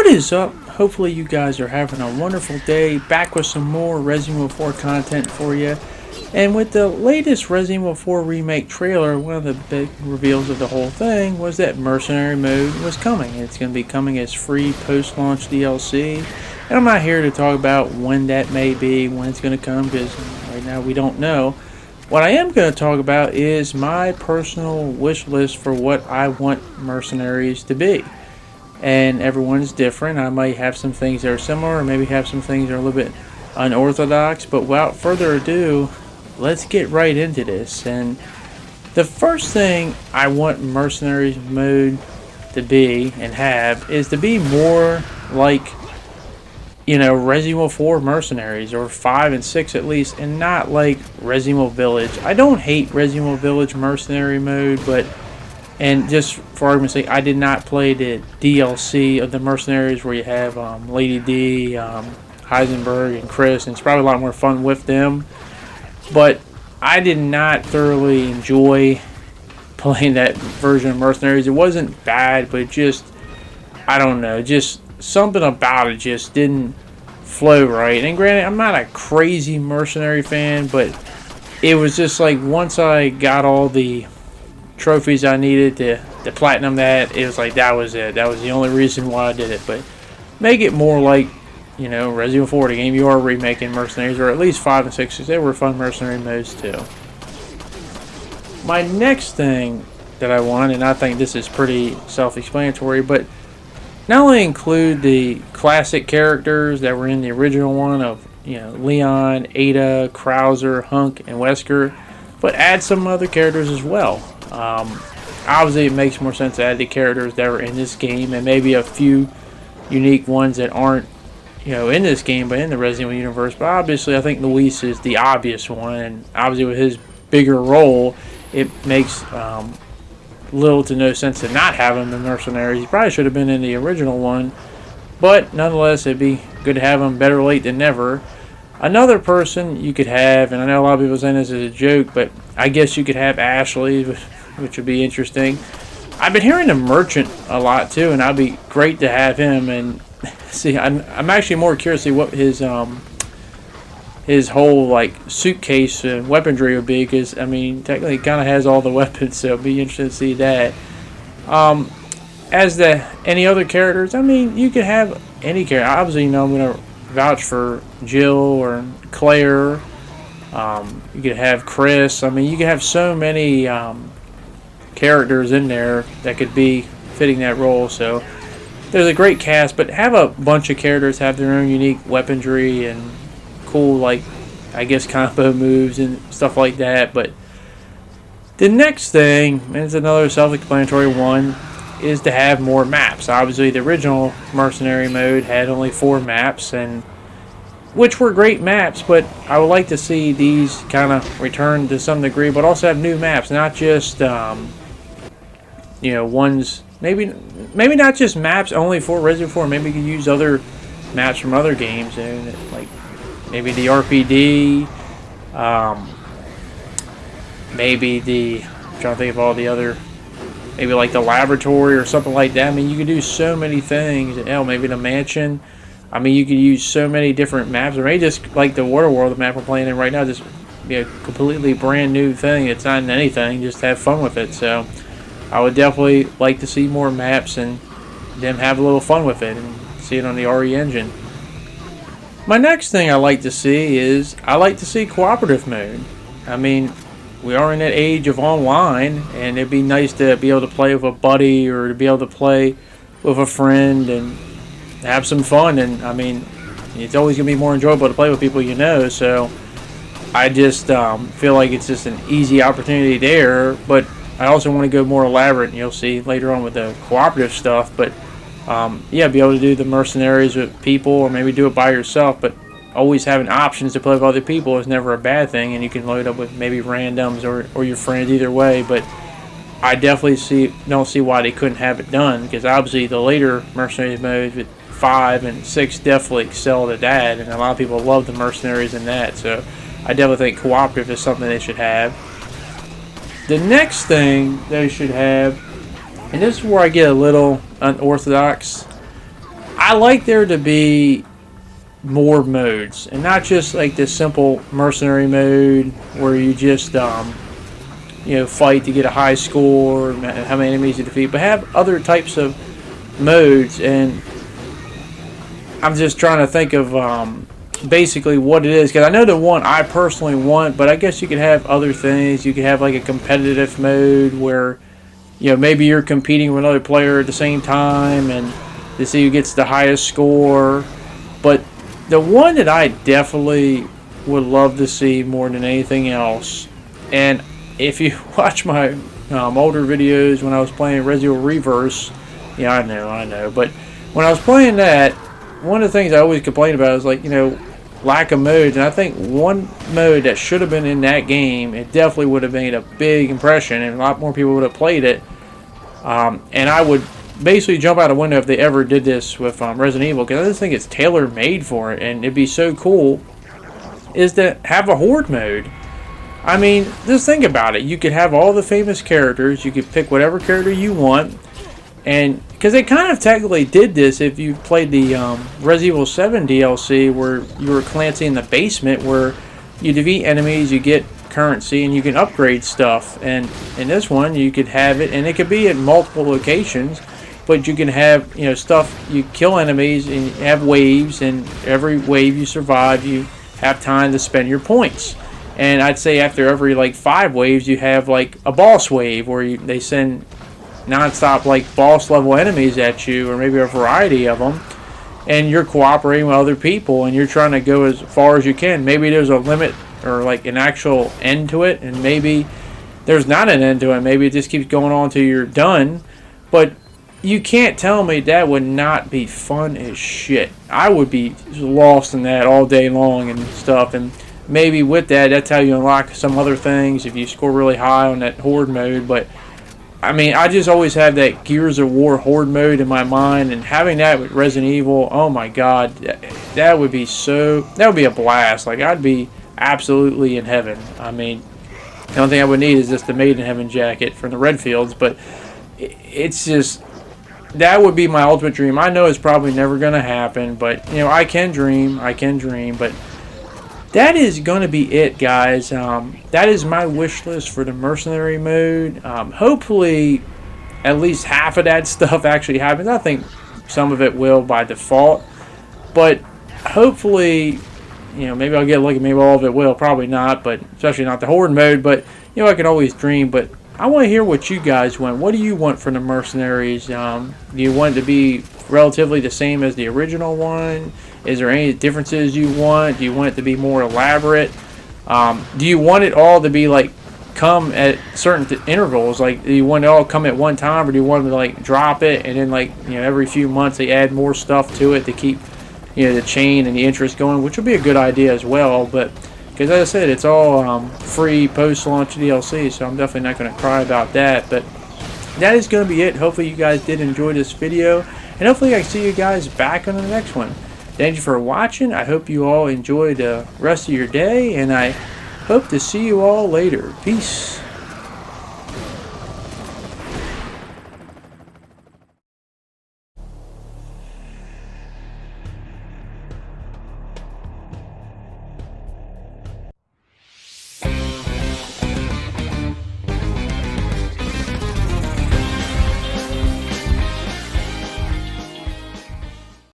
What is up? Hopefully you guys are having a wonderful day. Back with some more Resident Evil 4 content for you. And with the latest Resident Evil 4 Remake trailer, one of the big reveals of the whole thing was that Mercenary mode was coming. It's going to be coming as free post-launch DLC. And I'm not here to talk about when that may be, when it's going to come, because right now we don't know. What I am going to talk about is my personal wish list for what I want Mercenaries to be. And everyone's different. I might have some things that are similar, or maybe have some things that are a little bit unorthodox. But without further ado, let's get right into this. And the first thing I want Mercenaries mode to be and have is to be more like, you know, Resident Evil 4 Mercenaries, or 5 and 6 at least, and not like Resident Evil Village. I don't hate Resident Evil Village Mercenary mode, but, and just for argument's sake, I did not play the DLC of the Mercenaries where you have Lady D, Heisenberg, and Chris, and it's probably a lot more fun with them. But I did not thoroughly enjoy playing that version of Mercenaries. It wasn't bad, but it just, I don't know, just something about it just didn't flow right. And granted, I'm not a crazy Mercenary fan, but it was just like once I got all the trophies I needed to platinum that, it was like that was it. That was the only reason why I did it. But make it more like, you know, Resident Evil 4, the game you are remaking Mercenaries, or at least 5 and 6, because they were fun Mercenary modes too. My next thing that I want, and I think this is pretty self-explanatory, but not only include the classic characters that were in the original one of, you know, Leon, Ada, Krauser, Hunk, and Wesker, but add some other characters as well. Obviously, it makes more sense to add the characters that were in this game, and maybe a few unique ones that aren't, you know, in this game, but in the Resident Evil universe. But obviously, I think Luis is the obvious one, and obviously with his bigger role, it makes little to no sense to not have him in Mercenaries. He probably should have been in the original one, but nonetheless, it'd be good to have him. Better late than never. Another person you could have, and I know a lot of people saying this is a joke, but I guess you could have Ashley, which would be interesting. I've been hearing the Merchant a lot too, and I'd be great to have him. And see, I'm actually more curious to see what his whole like suitcase and weaponry would be, because I mean technically he kind of has all the weapons, so it'd be interesting to see that. As the any other characters, I mean you could have any character. Obviously, you know, I'm gonna vouch for Jill or Claire. You could have Chris. I mean you could have so many characters in there that could be fitting that role. So there's a great cast, but have a bunch of characters have their own unique weaponry and cool, like, I guess, combo moves and stuff like that. But the next thing, and it's another self-explanatory one, is to have more maps. Obviously, the original Mercenary mode had only 4 maps, and which were great maps, but I would like to see these kind of return to some degree, but also have new maps, not just, you know, ones, maybe not just maps only for Resident Evil 4. Maybe you could use other maps from other games, and like maybe the RPD, maybe the, I'm trying to think of all the other, maybe like the laboratory or something like that. I mean, you could do so many things. Hell, maybe the mansion. I mean, you could use so many different maps, or maybe just like the Water World, the map we're playing in right now, just be a completely brand new thing. It's not in anything, just have fun with it. So I would definitely like to see more maps and them have a little fun with it and see it on the RE engine. My next thing I like to see is, I like to see cooperative mode. I mean, we are in that age of online, and it'd be nice to be able to play with a buddy, or to be able to play with a friend and have some fun. And I mean, it's always going to be more enjoyable to play with people you know, so I just feel like it's just an easy opportunity there. But I also want to go more elaborate, and you'll see later on with the cooperative stuff. But yeah, be able to do the Mercenaries with people, or maybe do it by yourself, but always having options to play with other people is never a bad thing, and you can load up with maybe randoms or your friends either way. But I definitely don't see why they couldn't have it done, because obviously the later Mercenaries modes with 5 and 6 definitely excelled at that, and a lot of people love the Mercenaries in that. So I definitely think cooperative is something they should have. The next thing they should have, and this is where I get a little unorthodox, I like there to be more modes, and not just like this simple mercenary mode where you just fight to get a high score, how many enemies you defeat, but have other types of modes. And I'm just trying to think of basically what it is, because I know the one I personally want, but I guess you could have other things. You could have like a competitive mode where maybe you're competing with another player at the same time and to see who gets the highest score. But the one that I definitely would love to see more than anything else, and if you watch my older videos when I was playing Resident Evil Reverse, I know, but when I was playing that, one of the things I always complained about is like, lack of modes. And I think one mode that should have been in that game, it definitely would have made a big impression, and a lot more people would have played it. And I would basically jump out a window if they ever did this with Resident Evil, because I just think it's tailor-made for it, and it'd be so cool, is to have a horde mode. I mean, just think about it. You could have all the famous characters. You could pick whatever character you want. And because they kind of technically did this if you played the Resident Evil 7 DLC, where you were Clancy in the basement, where you defeat enemies, you get currency, and you can upgrade stuff. And in this one, you could have it, and it could be at multiple locations, but you can have stuff. You kill enemies and have waves, and every wave you survive, you have time to spend your points. And I'd say after every like 5 waves, you have like a boss wave where they send non-stop like boss level enemies at you, or maybe a variety of them, and you're cooperating with other people and you're trying to go as far as you can. Maybe there's a limit or like an actual end to it, and maybe there's not an end to it. Maybe it just keeps going on till you're done. But you can't tell me that would not be fun as shit. I would be lost in that all day long and stuff. And maybe with that, that's how you unlock some other things if you score really high on that horde mode. But I mean, I just always have that Gears of War horde mode in my mind, and having that with Resident Evil, oh my god, that would be a blast. Like, I'd be absolutely in heaven. I mean, the only thing I would need is just the Made in Heaven jacket from the Redfields, but it's just, that would be my ultimate dream. I know it's probably never going to happen, but, I can dream, but that is going to be it, guys. That is my wish list for the Mercenary mode. Hopefully, at least half of that stuff actually happens. I think some of it will by default. But hopefully, maybe I'll get lucky. Maybe all of it will. Probably not, but especially not the Horde mode. But, I can always dream. But I want to hear what you guys want. What do you want from the Mercenaries? Do you want it to be relatively the same as the original one? Is there any differences you want? Do you want it to be more elaborate? Do you want it all to be like come at certain intervals? Like, do you want it all come at one time, or do you want them to like drop it and then like every few months they add more stuff to it to keep the chain and the interest going, which would be a good idea as well. But because as I said, it's all free post-launch DLC, so I'm definitely not going to cry about that. But that is going to be it. Hopefully you guys did enjoy this video, and hopefully I see you guys back on the next one. Thank you for watching. I hope you all enjoy the rest of your day, and I hope to see you all later. Peace.